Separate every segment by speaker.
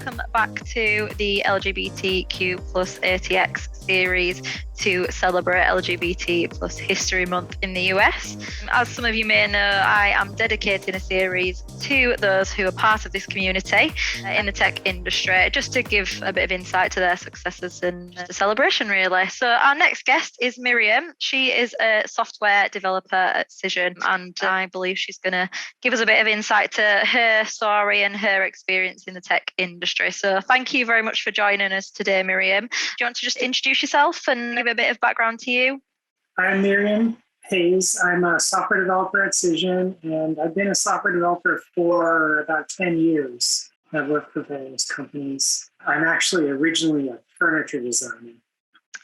Speaker 1: welcome back to the LGBTQ plus ATX series to celebrate LGBT plus History Month in the US. As some of you may know, I am dedicating a series to those who are part of this community in the tech industry, just to give a bit of insight to their successes and the celebration, really. So our next guest is Miriam. She is a software developer at Cision, and I believe she's going to give us a bit of insight to her story and her experience in the tech industry. So thank you very much for joining us today, Miriam. Do you want to just introduce yourself and give a bit of background to you?
Speaker 2: I'm Miriam Hayes. I'm a software developer at Cision, and I've been a software developer for about 10 years. I've worked for various companies. I'm actually originally a furniture designer.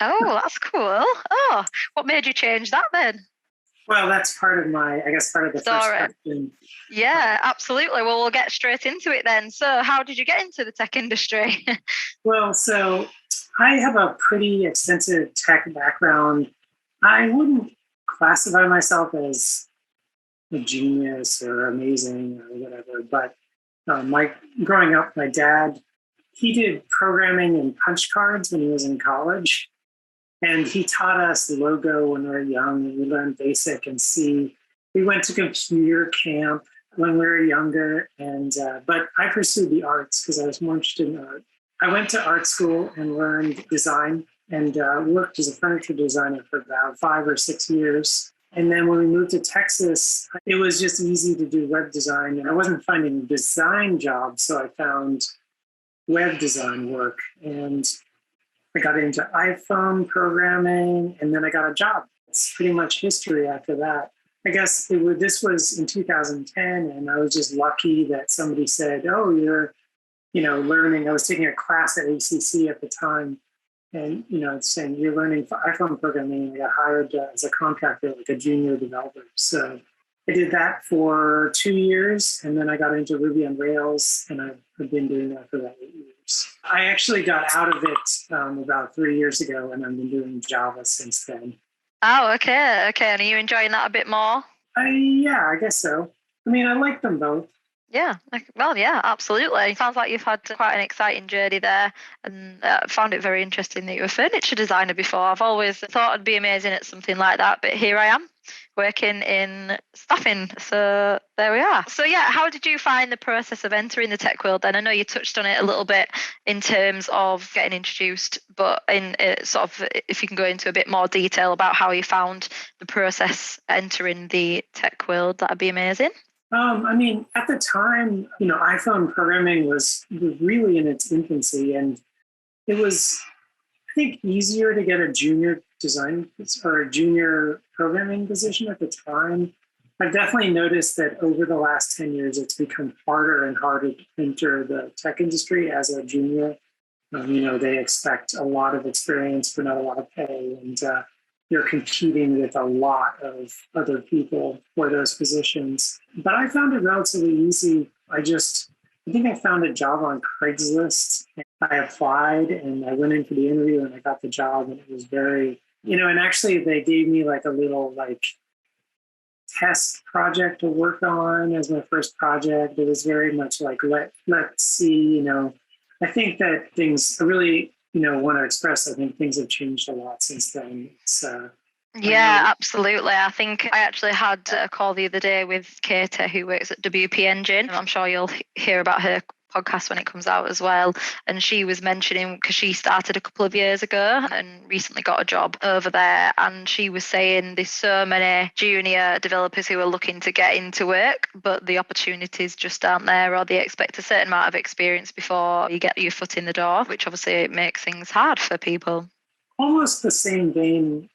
Speaker 1: Oh, that's cool. Oh, what made you change that then?
Speaker 2: Well, that's part of the first question.
Speaker 1: Yeah, absolutely. Well, we'll get straight into it then. So how did you get into the tech industry?
Speaker 2: Well, so I have a pretty extensive tech background. I wouldn't classify myself as a genius or amazing or whatever, but growing up, my dad, he did programming and punch cards when he was in college. And he taught us Logo when we were young, and we learned BASIC and C. We went to computer camp when we were younger, and but I pursued the arts because I was more interested in art. I went to art school and learned design and worked as a furniture designer for about 5 or 6 years. And then when we moved to Texas, it was just easy to do web design, and I wasn't finding design jobs, so I found web design work. And I got into iPhone programming, and then I got a job. It's pretty much history after that. I guess this was in 2010, and I was just lucky that somebody said, "Oh, you're, learning." I was taking a class at ACC at the time, and saying you're learning iPhone programming. I got hired as a contractor, like a junior developer. So I did that for 2 years, and then I got into Ruby on Rails, and I've been doing that for about 8 years. I actually got out of it about 3 years ago, and I've been doing Java since then.
Speaker 1: Oh, okay. And are you enjoying that a bit more?
Speaker 2: Yeah, I guess so. I mean, I like them both.
Speaker 1: Yeah, well, yeah, absolutely. Sounds like you've had quite an exciting journey there, and found it very interesting that you were a furniture designer before. I've always thought I'd be amazing at something like that, but here I am working in staffing. So there we are. So yeah, how did you find the process of entering the tech world then? I know you touched on it a little bit in terms of getting introduced, but in sort of if you can go into a bit more detail about how you found the process entering the tech world, that'd be amazing.
Speaker 2: I mean, at the time, iPhone programming was really in its infancy, and it was, I think, easier to get a junior design or a junior programming position at the time. I've definitely noticed that over the last 10 years, it's become harder and harder to enter the tech industry as a junior. They expect a lot of experience for not a lot of pay, and you're competing with a lot of other people for those positions. But I found it relatively easy. I think I found a job on Craigslist. I applied and I went in for the interview and I got the job, and it was very, and actually they gave me like a little test project to work on as my first project. It was very much like, let's see, I think that things really, want to express, I think things have changed a lot since then.
Speaker 1: Yeah, absolutely. I think I actually had a call the other day with Katie, who works at WP Engine. I'm sure you'll hear about her podcast when it comes out as well. And she was mentioning, because she started a couple of years ago and recently got a job over there. And she was saying there's so many junior developers who are looking to get into work, but the opportunities just aren't there, or they expect a certain amount of experience before you get your foot in the door, which obviously makes things hard for people.
Speaker 2: Almost the same vein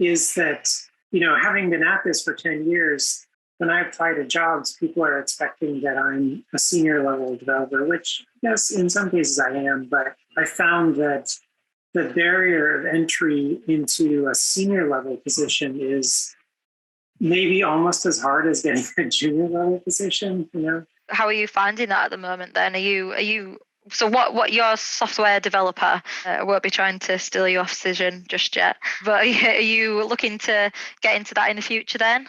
Speaker 2: is that, having been at this for 10 years, when I apply to jobs, people are expecting that I'm a senior level developer, which yes, in some cases I am, but I found that the barrier of entry into a senior level position is maybe almost as hard as getting a junior level position,
Speaker 1: How are you finding that at the moment then? Are you so what your software developer, I won't be trying to steal you off Cision just yet, but are you looking to get into that in the future then?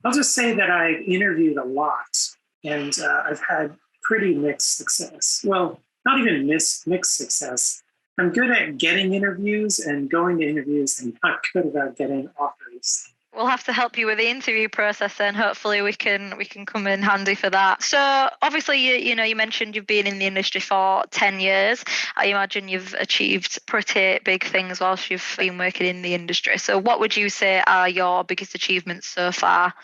Speaker 2: I'll just say that I've interviewed a lot, and I've had pretty mixed success. Well, not even mixed success. I'm good at getting interviews and going to interviews, and not good about getting offers.
Speaker 1: We'll have to help you with the interview process then. Hopefully we can come in handy for that. So obviously you mentioned you've been in the industry for 10 years. I imagine you've achieved pretty big things whilst you've been working in the industry. So what would you say are your biggest achievements so far?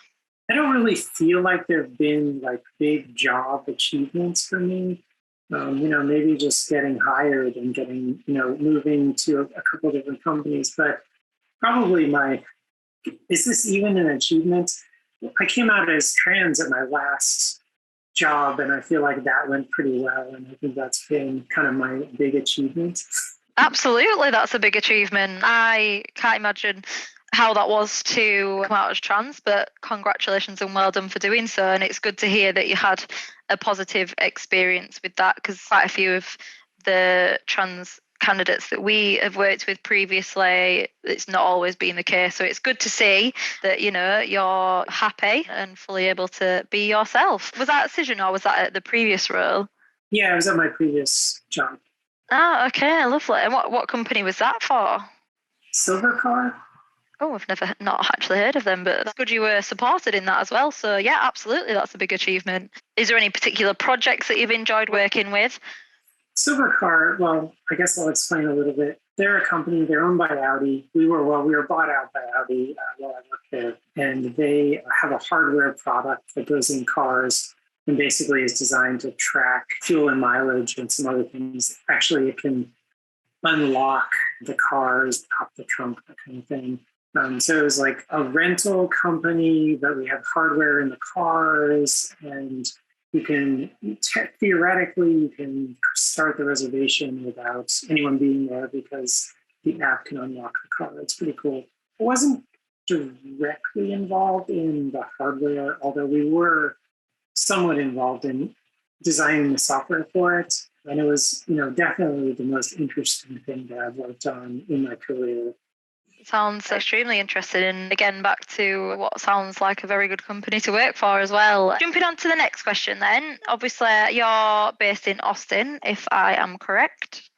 Speaker 2: I don't really feel like there have been like big job achievements for me. Maybe just getting hired and getting, moving to a couple different companies. But probably is this even an achievement? I came out as trans at my last job, and I feel like that went pretty well. And I think that's been kind of my big achievement.
Speaker 1: Absolutely, that's a big achievement. I can't imagine how that was to come out as trans, but congratulations and well done for doing so. And it's good to hear that you had a positive experience with that, because quite a few of the trans candidates that we have worked with previously, it's not always been the case. So it's good to see that, you're happy and fully able to be yourself. Was that at Cision or was that at the previous role?
Speaker 2: Yeah, I was at my previous job.
Speaker 1: Oh, okay, lovely. And what company was that for?
Speaker 2: Silver Car.
Speaker 1: Oh, I've not actually heard of them, but it's good you were supported in that as well. So yeah, absolutely, that's a big achievement. Is there any particular projects that you've enjoyed working with?
Speaker 2: Silver Car, well, I guess I'll explain a little bit. They're a company, they're owned by Audi. We were bought out by Audi while I worked there. And they have a hardware product that goes in cars and basically is designed to track fuel and mileage and some other things. Actually, it can unlock the cars, pop the trunk, that kind of thing. So it was like a rental company, but we have hardware in the cars, and you can theoretically start the reservation without anyone being there because the app can unlock the car. It's pretty cool. I wasn't directly involved in the hardware, although we were somewhat involved in designing the software for it. And it was, definitely the most interesting thing that I've worked on in my career.
Speaker 1: Sounds extremely interesting. And again, back to what sounds like a very good company to work for as well. Jumping on to the next question then. Obviously, you're based in Austin, if I am correct.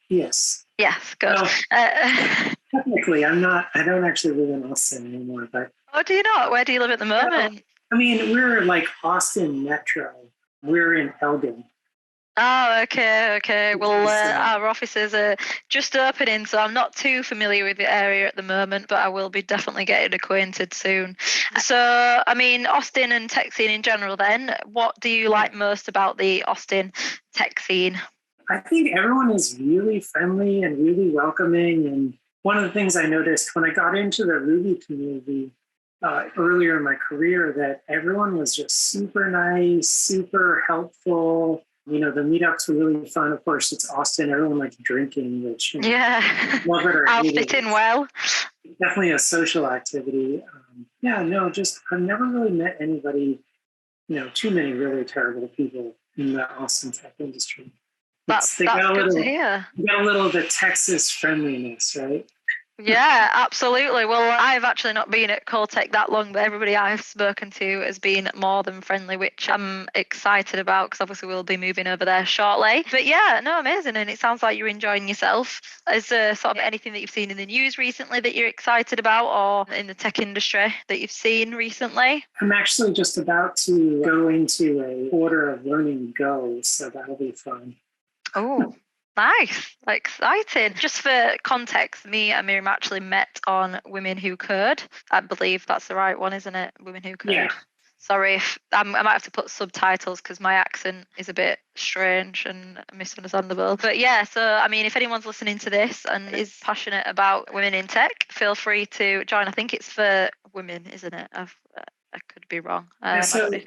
Speaker 2: Yes.
Speaker 1: Yes, good.
Speaker 2: Well, technically, I don't actually live in Austin anymore. But
Speaker 1: oh, do you not? Where do you live at the moment?
Speaker 2: We're like Austin Metro. We're in Elgin.
Speaker 1: Oh, okay. Well, our offices are just opening, so I'm not too familiar with the area at the moment, but I will be definitely getting acquainted soon. So, Austin and tech scene in general then, what do you like most about the Austin tech scene?
Speaker 2: I think everyone is really friendly and really welcoming. And one of the things I noticed when I got into the Ruby community earlier in my career, that everyone was just super nice, super helpful. The meetups were really fun. Of course, it's Austin. Everyone likes drinking, which love it or
Speaker 1: I'll
Speaker 2: hate
Speaker 1: fit
Speaker 2: it.
Speaker 1: in well.
Speaker 2: Definitely a social activity. I've never really met anybody, too many really terrible people in the Austin tech industry.
Speaker 1: That's good to hear.
Speaker 2: You got a little of the Texas friendliness, right?
Speaker 1: Yeah, absolutely. Well, I've actually not been at Coltech that long, but everybody I've spoken to has been more than friendly, which I'm excited about because obviously we'll be moving over there shortly. But yeah, no, amazing. And it sounds like you're enjoying yourself. Is there sort of anything that you've seen in the news recently that you're excited about, or in the tech industry that you've seen recently?
Speaker 2: I'm actually just about to go into a quarter of learning Go, so that'll be fun.
Speaker 1: Oh, nice. Exciting. Just for context, me and Miriam actually met on Women Who Code. I believe that's the right one, isn't it? Women Who Code.
Speaker 2: Yeah.
Speaker 1: Sorry if I might have to put subtitles because my accent is a bit strange and misunderstandable. But yeah, so if anyone's listening to this and is passionate about women in tech, feel free to join. I think it's for women, isn't it? I could be wrong.
Speaker 2: So since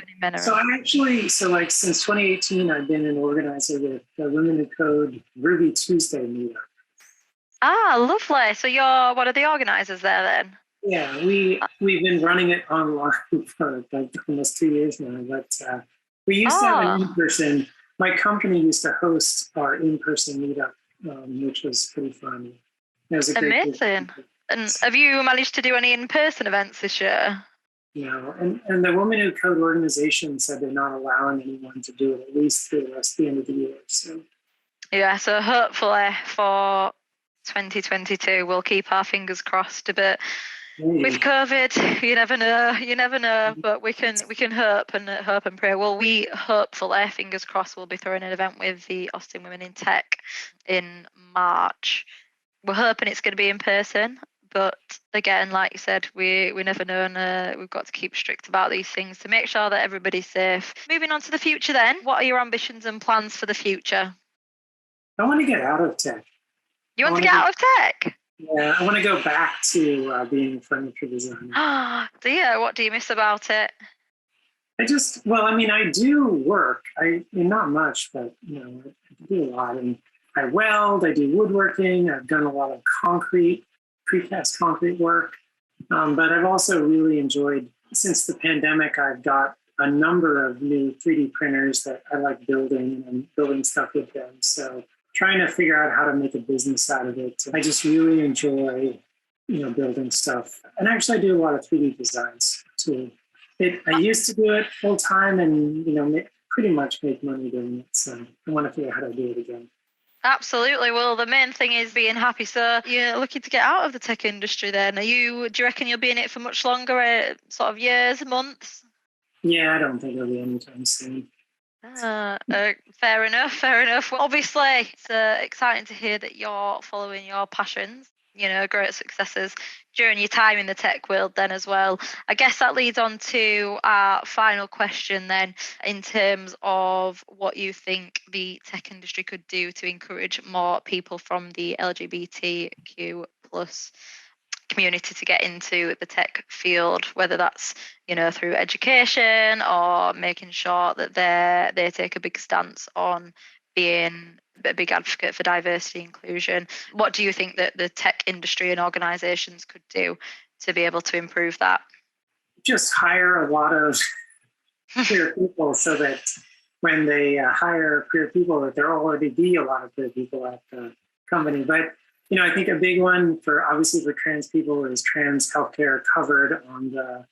Speaker 2: 2018, I've been an organizer with the Women Who Code Ruby Tuesday meetup.
Speaker 1: Ah, lovely. So you're one of the organizers there then?
Speaker 2: Yeah, we've been running it online for like almost 2 years now, but we used to have an in-person. My company used to host our in-person meetup, which was pretty fun. It was a great
Speaker 1: amazing. And have you managed to do any in-person events this year?
Speaker 2: And the Women Who Code organization said they're not allowing anyone to do it, at least through the end of the year. So
Speaker 1: yeah, so hopefully for 2022, we'll keep our fingers crossed a bit.
Speaker 2: maybe.
Speaker 1: With COVID, you never know, but we can hope and pray. Well, we hopefully, fingers crossed, we'll be throwing an event with the Austin Women in Tech in March. We're hoping it's going to be in person, but again, like you said, we never know, and we've got to keep strict about these things to make sure that everybody's safe. Moving on to the future then, what are your ambitions and plans for the future?
Speaker 2: I want to get out of tech.
Speaker 1: You want to get out of tech?
Speaker 2: Yeah, I want to go back to being a furniture designer.
Speaker 1: Ah, dear, what do you miss about it?
Speaker 2: I do work. Not much, but I do a lot. And I weld, I do woodworking, I've done a lot of precast concrete work. But I've also really enjoyed, since the pandemic, I've got a number of new 3D printers that I like building, and I'm building stuff with them. So trying to figure out how to make a business out of it. I just really enjoy, building stuff. And actually I do a lot of 3D designs too. I used to do it full time and, pretty much make money doing it. So I want to figure out how to do it again.
Speaker 1: Absolutely. Well, the main thing is being happy. So you're looking to get out of the tech industry then. Do you reckon you'll be in it for much longer, sort of years, months?
Speaker 2: Yeah, I don't think it'll be anytime soon.
Speaker 1: Fair enough. Well, obviously, it's exciting to hear that you're following your passions, great successes during your time in the tech world then as well. I guess that leads on to our final question then, in terms of what you think the tech industry could do to encourage more people from the LGBTQ plus community to get into the tech field, whether that's through education or making sure that they take a big stance on being a big advocate for diversity and inclusion. What do you think that the tech industry and organizations could do to be able to improve that?
Speaker 2: Just hire a lot of queer people, so that when they hire queer people, that there already be a lot of queer people at the company. But I think a big one for trans people is trans healthcare covered on the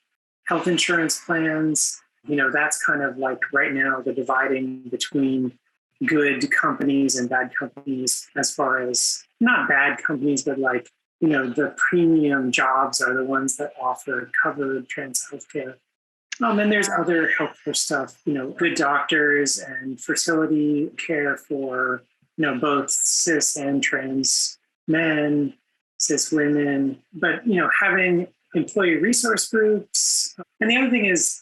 Speaker 2: health insurance plans. That's kind of like right now the dividing between good companies and bad companies, as far as not bad companies, but like, the premium jobs are the ones that offer covered trans healthcare. And there's other healthcare stuff, good doctors and fertility care for, both cis and trans men, cis women, but having employee resource groups. And the other thing is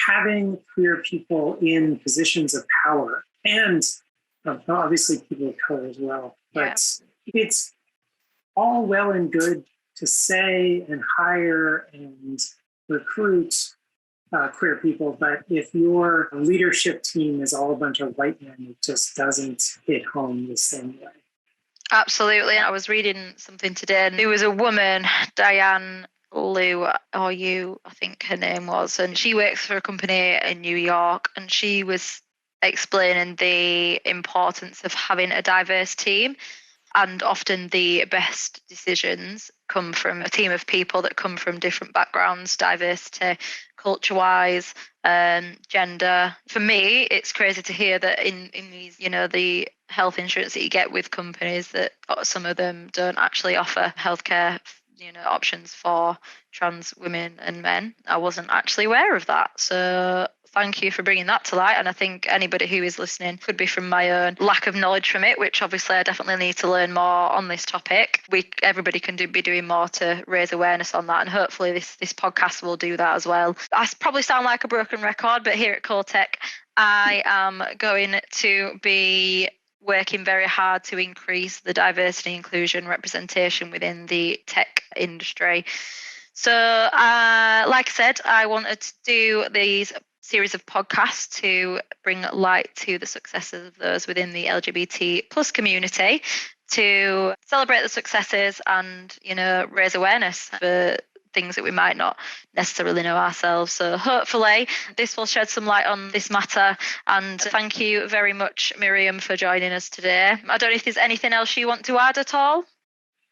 Speaker 2: having queer people in positions of power, and obviously people of color as well. But It's all well and good to say and hire and recruit queer people, but if your leadership team is all a bunch of white men, it just doesn't hit home the same way.
Speaker 1: Absolutely. I was reading something today, and there was a woman, Diane Liu, or you, I think her name was, and she works for a company in New York, and she was explaining the importance of having a diverse team. And often the best decisions come from a team of people that come from different backgrounds, diversity, culture-wise, gender. For me, it's crazy to hear that in these, the health insurance that you get with companies, that some of them don't actually offer healthcare, options for trans women and men. I wasn't actually aware of that. So thank you for bringing that to light. And I think anybody who is listening could be from my own lack of knowledge from it, which obviously I definitely need to learn more on this topic. Everybody can be doing more to raise awareness on that. And hopefully this podcast will do that as well. I probably sound like a broken record, but here at Coltech, I am going to be working very hard to increase the diversity, inclusion, representation within the tech industry. So, like I said, I wanted to do these series of podcasts to bring light to the successes of those within the LGBT plus community, to celebrate the successes and, raise awareness for things that we might not necessarily know ourselves. So hopefully this will shed some light on this matter. And thank you very much, Miriam, for joining us today. I don't know if there's anything else you want to add at all?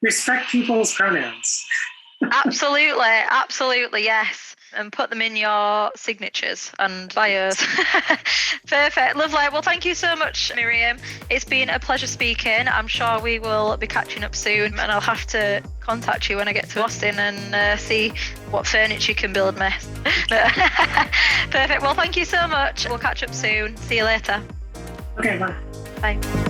Speaker 2: Respect people's pronouns.
Speaker 1: Absolutely, yes. and put them in your signatures and bios. Perfect, lovely. Well, thank you so much, Miriam. It's been a pleasure speaking. I'm sure we will be catching up soon, and I'll have to contact you when I get to Austin and see what furniture you can build me. Perfect. Well, thank you so much. We'll catch up soon. See you later.
Speaker 2: Okay, bye.
Speaker 1: Bye.